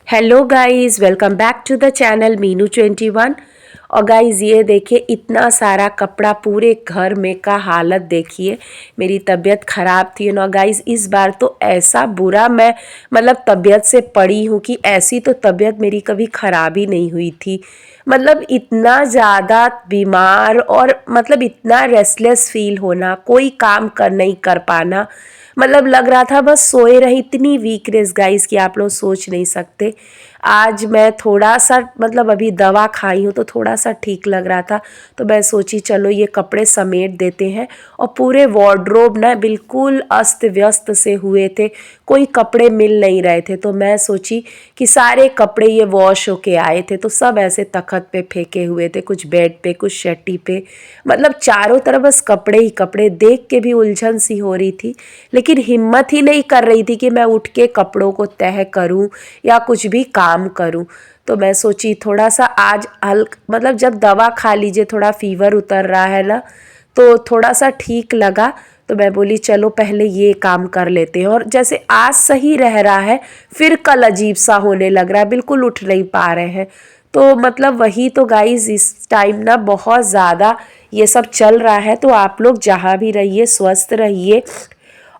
Hello guys, welcome back to the channel Meenu 21। और guys ये देखिए इतना सारा कपड़ा, पूरे घर में का हालत देखिए। मेरी तबीयत ख़राब थी ना गाइस, इस बार तो ऐसा बुरा मैं मतलब तबीयत से पड़ी हूँ कि ऐसी तो तबीयत मेरी कभी ख़राब ही नहीं हुई थी। मतलब इतना ज़्यादा बीमार और मतलब इतना रेस्टलेस फील होना, कोई काम कर नहीं कर पाना, मतलब लग रहा था बस सोए रही। इतनी वीकनेस गाइस कि आप लोग सोच नहीं सकते। आज मैं थोड़ा सा मतलब अभी दवा खाई हूँ तो थोड़ा सा ठीक लग रहा था, तो मैं सोची चलो ये कपड़े समेट देते हैं। और पूरे वार्डरोब ना बिल्कुल अस्त व्यस्त से हुए थे, कोई कपड़े मिल नहीं रहे थे। तो मैं सोची कि सारे कपड़े ये वॉश होके आए थे तो सब ऐसे तखत पे फेंके हुए थे, कुछ बेड पे, कुछ शट्टी पे, मतलब चारों तरफ बस कपड़े ही कपड़े। देख के भी उलझन सी हो रही थी, लेकिन हिम्मत ही नहीं कर रही थी कि मैं उठ के कपड़ों को तह करूं या कुछ भी काम करूं। तो मैं सोची थोड़ा सा आज मतलब जब दवा खा लीजिए, थोड़ा फीवर उतर रहा है ना, तो थोड़ा सा ठीक लगा। तो मैं बोली चलो पहले ये काम कर लेते हैं। और जैसे आज सही रह रहा है, फिर कल अजीब सा होने लग रहा है, बिल्कुल उठ नहीं पा रहे हैं। तो मतलब वही तो गाइज, इस टाइम ना बहुत ज़्यादा ये सब चल रहा है। तो आप लोग जहाँ भी रहिए स्वस्थ रहिए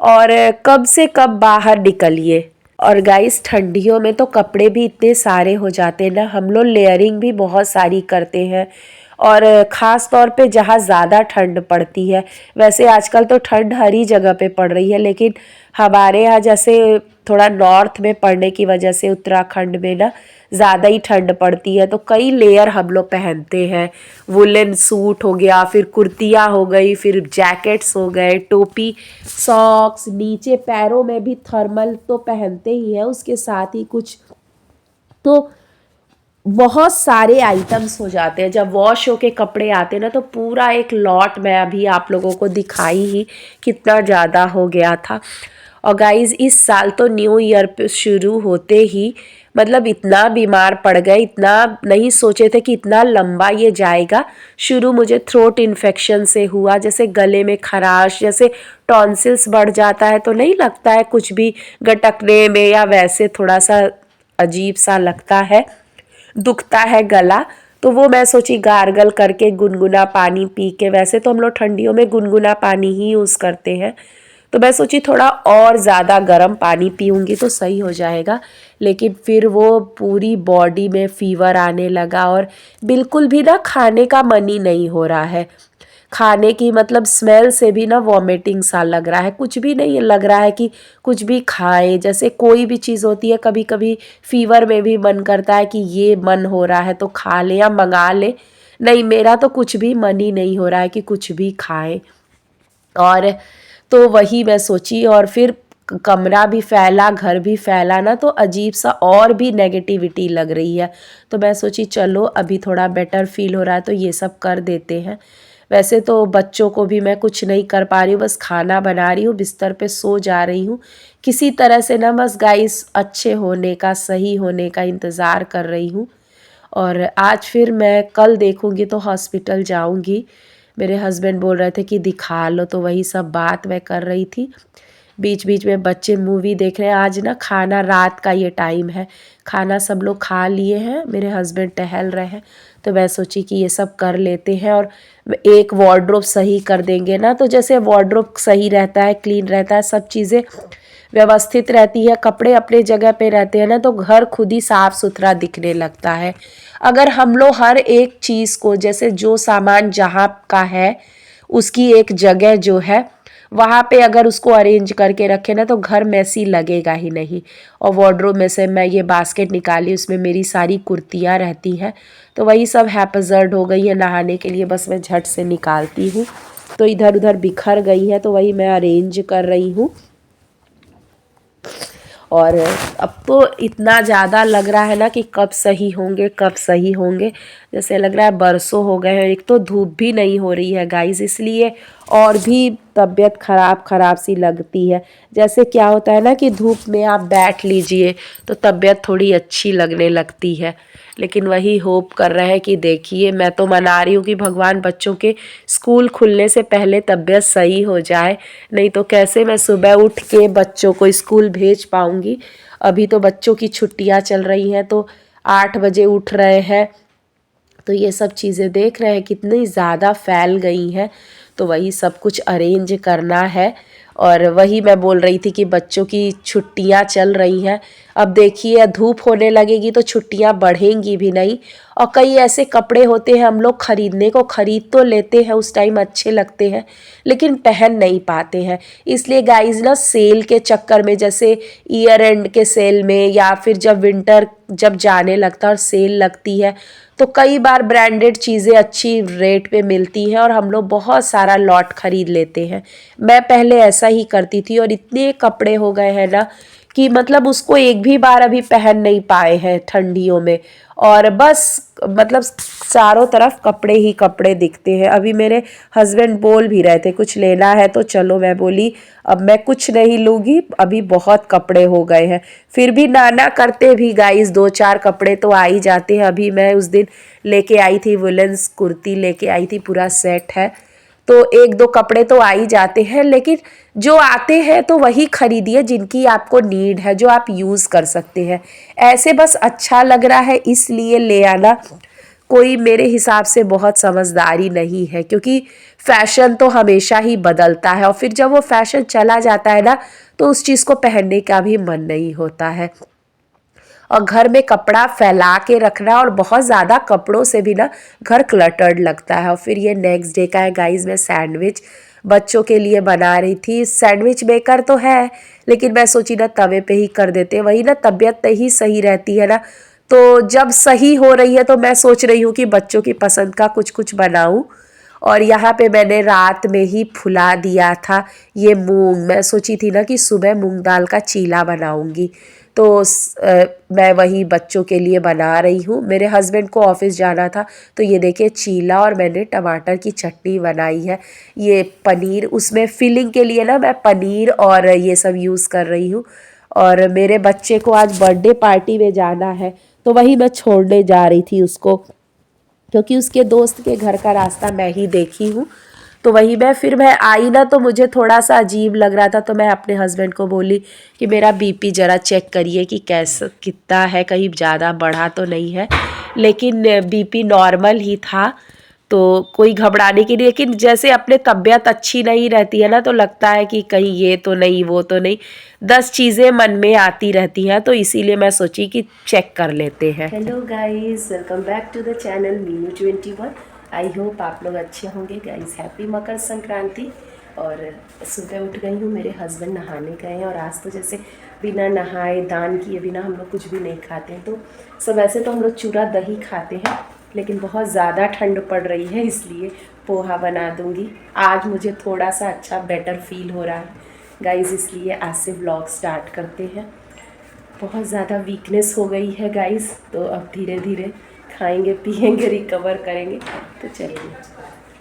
और कब से कब बाहर निकलिए। और गाइस ठंडियों में तो कपड़े भी इतने सारे हो जाते हैं ना, हम लोग लेयरिंग भी बहुत सारी करते हैं। और ख़ास तौर पे जहाँ ज़्यादा ठंड पड़ती है, वैसे आजकल तो ठंड हर ही जगह पे पड़ रही है, लेकिन हमारे यहाँ जैसे थोड़ा नॉर्थ में पड़ने की वजह से उत्तराखंड में ना ज़्यादा ही ठंड पड़ती है, तो कई लेयर हम लोग पहनते हैं। वुलन सूट हो गया, फिर कुर्तियाँ हो गई, फिर जैकेट्स हो गए, टोपी, सॉक्स, नीचे पैरों में भी थर्मल तो पहनते ही हैं, उसके साथ ही कुछ तो बहुत सारे आइटम्स हो जाते हैं। जब वॉश होके कपड़े आते हैं ना, तो पूरा एक लॉट मैं अभी आप लोगों को दिखाई ही कितना ज़्यादा हो गया था। और गाइज़ इस साल तो न्यू ईयर पे शुरू होते ही मतलब इतना बीमार पड़ गए, इतना नहीं सोचे थे कि इतना लंबा ये जाएगा। शुरू मुझे थ्रोट इन्फेक्शन से हुआ, जैसे गले में खराश, जैसे टॉन्सिल्स बढ़ जाता है तो नहीं लगता है कुछ भी गटकने में, या वैसे थोड़ा सा अजीब सा लगता है, दुखता है गला। तो वो मैं सोची गार्गल करके गुनगुना पानी पी के, वैसे तो हम लोग ठंडियों में गुनगुना पानी ही यूज़ करते हैं, तो मैं सोची थोड़ा और ज़्यादा गर्म पानी पीऊँगी तो सही हो जाएगा। लेकिन फिर वो पूरी बॉडी में फ़ीवर आने लगा और बिल्कुल भी ना खाने का मन ही नहीं हो रहा है। खाने की मतलब स्मेल से भी ना वॉमिटिंग सा लग रहा है, कुछ भी नहीं लग रहा है कि कुछ भी खाएं। जैसे कोई भी चीज़ होती है, कभी कभी फीवर में भी मन करता है कि ये मन हो रहा है तो खा ले या मंगा ले, नहीं मेरा तो कुछ भी मन ही नहीं हो रहा है कि कुछ भी खाएं। और तो वही मैं सोची, और फिर कमरा भी फैला, घर भी फैला ना, तो अजीब सा और भी नेगेटिविटी लग रही है। तो मैं सोची चलो अभी थोड़ा बेटर फील हो रहा है तो ये सब कर देते हैं। वैसे तो बच्चों को भी मैं कुछ नहीं कर पा रही हूँ, बस खाना बना रही हूँ, बिस्तर पे सो जा रही हूँ किसी तरह से ना, बस गाइस अच्छे होने का, सही होने का इंतज़ार कर रही हूँ। और आज फिर मैं कल देखूँगी तो हॉस्पिटल जाऊँगी। मेरे हस्बैंड बोल रहे थे कि दिखा लो, तो वही सब बात मैं कर रही थी। बीच बीच में बच्चे मूवी देख रहे हैं। आज ना खाना, रात का ये टाइम है, खाना सब लोग खा लिए हैं, मेरे हस्बैंड टहल रहे हैं, तो मैं सोची कि ये सब कर लेते हैं। और एक वार्डरोब सही कर देंगे ना, तो जैसे वार्डरोब सही रहता है, क्लीन रहता है, सब चीज़ें व्यवस्थित रहती है, कपड़े अपने जगह पे रहते हैं ना, तो घर खुद ही साफ सुथरा दिखने लगता है। अगर हम लोग हर एक चीज़ को, जैसे जो सामान जहाँ का है उसकी एक जगह जो है वहाँ पे अगर उसको अरेंज करके रखे ना, तो घर मैसी लगेगा ही नहीं। और वार्डरोब में से मैं ये बास्केट निकाली, उसमें मेरी सारी कुर्तियाँ रहती हैं, तो वही सब हैपजर्ड हो गई है नहाने के लिए, बस मैं झट से निकालती हूँ। तो इधर उधर बिखर गई है, तो वही मैं अरेंज कर रही हूँ। और अब तो इतना ज़्यादा लग रहा है ना कि कब सही होंगे, कब सही होंगे, जैसे लग रहा है बरसों हो गए हैं। एक तो धूप भी नहीं हो रही है गाइस, इसलिए और भी तबीयत ख़राब सी लगती है। जैसे क्या होता है ना कि धूप में आप बैठ लीजिए तो तबीयत थोड़ी अच्छी लगने लगती है। लेकिन वही होप कर रहे हैं कि देखिए, मैं तो मना रही हूँ कि भगवान बच्चों के स्कूल खुलने से पहले तबीयत सही हो जाए, नहीं तो कैसे मैं सुबह उठ के बच्चों को स्कूल भेज पाऊँगी। अभी तो बच्चों की छुट्टियां चल रही हैं तो 8 बजे उठ रहे हैं। तो ये सब चीज़ें देख रहे हैं कितनी ज़्यादा फैल गई हैं, तो वही सब कुछ अरेंज करना है। और वही मैं बोल रही थी कि बच्चों की छुट्टियां चल रही हैं, अब देखिए धूप होने लगेगी तो छुट्टियां बढ़ेंगी भी नहीं। और कई ऐसे कपड़े होते हैं हम लोग खरीदने को खरीद तो लेते हैं, उस टाइम अच्छे लगते हैं लेकिन पहन नहीं पाते हैं। इसलिए गाइज ना सेल के चक्कर में, जैसे ईयर एंड के सेल में या फिर जब विंटर जब जाने लगता है और सेल लगती है, तो कई बार ब्रांडेड चीज़ें अच्छी रेट पे मिलती हैं और हम लोग बहुत सारा लॉट खरीद लेते हैं। मैं पहले ऐसा ही करती थी और इतने कपड़े हो गए हैं ना कि मतलब उसको एक भी बार अभी पहन नहीं पाए हैं ठंडियों में। और बस मतलब चारों तरफ कपड़े ही कपड़े दिखते हैं। अभी मेरे हस्बैंड बोल भी रहे थे कुछ लेना है तो चलो, मैं बोली अब मैं कुछ नहीं लूँगी, अभी बहुत कपड़े हो गए हैं। फिर भी ना करते भी गाइस 2-4 कपड़े तो आ ही जाते हैं। अभी मैं उस दिन लेके आई थी वुलेंस कुर्ती, लेके आई थी, पूरा सेट है, तो 1-2 कपड़े तो आ ही जाते हैं। लेकिन जो आते हैं तो वही खरीदिए जिनकी आपको नीड है, जो आप यूज़ कर सकते हैं। ऐसे बस अच्छा लग रहा है इसलिए ले आना कोई मेरे हिसाब से बहुत समझदारी नहीं है, क्योंकि फैशन तो हमेशा ही बदलता है और फिर जब वो फैशन चला जाता है ना तो उस चीज़ को पहनने का भी मन नहीं होता है। और घर में कपड़ा फैला के रखना और बहुत ज़्यादा कपड़ों से भी ना घर क्लटर्ड लगता है। और फिर ये नेक्स्ट डे का है गाइस, मैं सैंडविच बच्चों के लिए बना रही थी। सैंडविच मेकर तो है लेकिन मैं सोची ना तवे पे ही कर देते, वही ना तबीयत नहीं सही रहती है ना, तो जब सही हो रही है तो मैं सोच रही हूँ कि बच्चों की पसंद का कुछ कुछ बनाऊँ। और यहाँ पे मैंने रात में ही फुला दिया था ये मूंग, मैं सोची थी ना कि सुबह मूंग दाल का चीला बनाऊंगी, तो मैं वही बच्चों के लिए बना रही हूँ। मेरे हस्बैंड को ऑफिस जाना था तो ये देखिए चीला, और मैंने टमाटर की चटनी बनाई है। ये पनीर, उसमें फिलिंग के लिए ना मैं पनीर और ये सब यूज़ कर रही हूँ। और मेरे बच्चे को आज बर्थडे पार्टी में जाना है तो वही मैं छोड़ने जा रही थी उसको, क्योंकि उसके दोस्त के घर का रास्ता मैं ही देखी हूँ। तो वही फिर मैं आई ना तो मुझे थोड़ा सा अजीब लग रहा था, तो मैं अपने हस्बैंड को बोली कि मेरा बीपी ज़रा चेक करिए कि कैसा कितना है, कहीं ज़्यादा बढ़ा तो नहीं है। लेकिन बीपी नॉर्मल ही था, तो कोई घबराने की नहीं। लेकिन जैसे अपने तबीयत अच्छी नहीं रहती है ना तो लगता है कि कहीं ये तो नहीं वो तो नहीं, 10 चीज़ें मन में आती रहती हैं, तो इसीलिए मैं सोची कि चेक कर लेते हैं। Hello guys, welcome back to the channel Meenu 21। I hope आप लोग अच्छे होंगे गाइस। हैप्पी मकर संक्रांति। और सुबह उठ गई हूँ, मेरे हस्बैंड नहाने गए हैं और आज तो जैसे बिना नहाए दान किए बिना हम लोग कुछ भी नहीं खाते हैं। तो सब वैसे तो हम लोग चूरा दही खाते हैं, लेकिन बहुत ज़्यादा ठंड पड़ रही है इसलिए पोहा बना दूंगी। आज मुझे थोड़ा सा अच्छा बेटर फील हो रहा है गाइस, इसलिए आज से व्लॉग स्टार्ट करते हैं। बहुत ज़्यादा वीकनेस हो गई है गाइस, तो अब धीरे धीरे खाएंगे पिएंगे रिकवर करेंगे। तो चलिए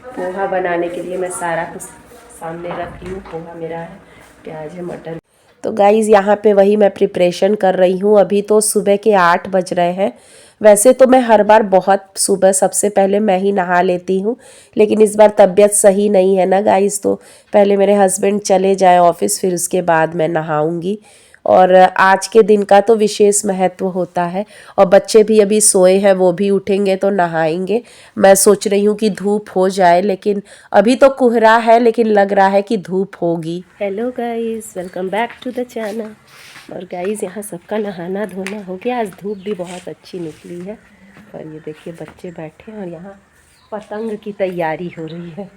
पोहा बनाने के लिए मैं सारा कुछ सामने रख रही हूँ। पोहा मेरा है, प्याज है, मटर। तो गाइज़ यहाँ पे वही मैं प्रिपरेशन कर रही हूँ। अभी तो सुबह के 8 बज रहे हैं। वैसे तो मैं हर बार बहुत सुबह सबसे पहले मैं ही नहा लेती हूँ, लेकिन इस बार तबीयत सही नहीं है ना गाइज़, तो पहले मेरे हस्बैंड चले जाए ऑफिस फिर उसके बाद मैं नहाऊँगी। और आज के दिन का तो विशेष महत्व होता है। और बच्चे भी अभी सोए हैं, वो भी उठेंगे तो नहाएंगे। मैं सोच रही हूँ कि धूप हो जाए, लेकिन अभी तो कोहरा है लेकिन लग रहा है कि धूप होगी। Hello guys, welcome back to the channel. और गाइस यहाँ सबका नहाना धोना हो गया। आज धूप भी बहुत अच्छी निकली है। और ये देखिए बच्चे बैठे हैं और यहाँ पतंग की तैयारी हो रही है।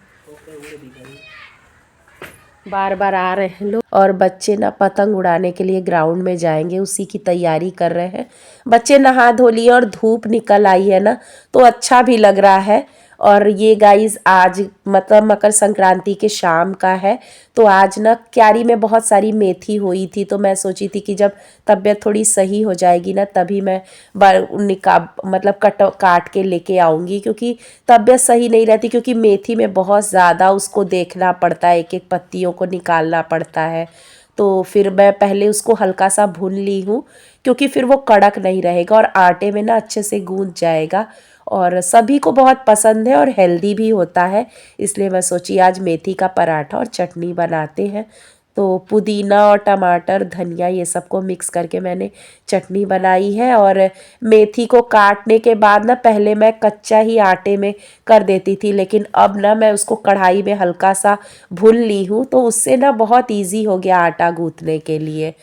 बार बार आ रहे हैं लोग और बच्चे ना पतंग उड़ाने के लिए ग्राउंड में जाएंगे, उसी की तैयारी कर रहे हैं। बच्चे नहा धो लिए और धूप निकल आई है ना तो अच्छा भी लग रहा है। और ये गाइस आज मतलब मकर संक्रांति के शाम का है, तो आज ना क्यारी में बहुत सारी मेथी हुई थी, तो मैं सोची थी कि जब तबीयत थोड़ी सही हो जाएगी ना तभी मैं मतलब काट के लेके आऊँगी, क्योंकि तबीयत सही नहीं रहती। क्योंकि मेथी में बहुत ज़्यादा उसको देखना पड़ता है, एक एक पत्तियों को निकालना पड़ता है। तो फिर मैं पहले उसको हल्का सा भून ली हूँ, क्योंकि फिर वो कड़क नहीं रहेगा और आटे में ना अच्छे से गूंज जाएगा। और सभी को बहुत पसंद है और हेल्दी भी होता है, इसलिए मैं सोची आज मेथी का पराठा और चटनी बनाते हैं। तो पुदीना और टमाटर धनिया ये सबको मिक्स करके मैंने चटनी बनाई है। और मेथी को काटने के बाद ना पहले मैं कच्चा ही आटे में कर देती थी, लेकिन अब ना मैं उसको कढ़ाई में हल्का सा भून ली हूँ, तो उससे ना बहुत इजी हो गया आटा गूँथने के लिए।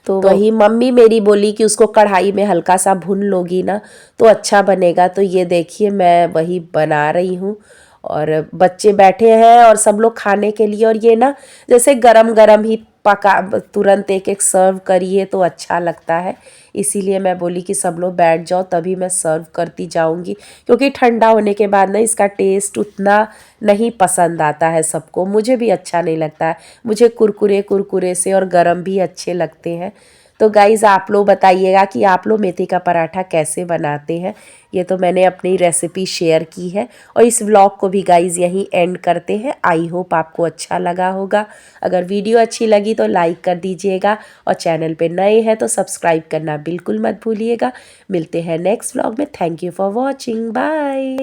तो वही मम्मी मेरी बोली कि उसको कढ़ाई में हल्का सा भून लोगी ना तो अच्छा बनेगा। तो ये देखिए मैं वही बना रही हूँ और बच्चे बैठे हैं और सब लोग खाने के लिए। और ये ना जैसे गरम गरम ही पका तुरंत एक एक सर्व करिए तो अच्छा लगता है, इसीलिए मैं बोली कि सब लोग बैठ जाओ तभी मैं सर्व करती जाऊंगी, क्योंकि ठंडा होने के बाद ना इसका टेस्ट उतना नहीं पसंद आता है सबको, मुझे भी अच्छा नहीं लगता है। मुझे कुरकुरे कुरकुरे से और गरम भी अच्छे लगते हैं। तो गाइज़ आप लोग बताइएगा कि आप लोग मेथी का पराठा कैसे बनाते हैं। ये तो मैंने अपनी रेसिपी शेयर की है और इस व्लॉग को भी गाइज़ यहीं एंड करते हैं। आई होप आपको अच्छा लगा होगा। अगर वीडियो अच्छी लगी तो लाइक कर दीजिएगा और चैनल पे नए हैं तो सब्सक्राइब करना बिल्कुल मत भूलिएगा। मिलते हैं नेक्स्ट व्लॉग में। Thank you for watching, bye.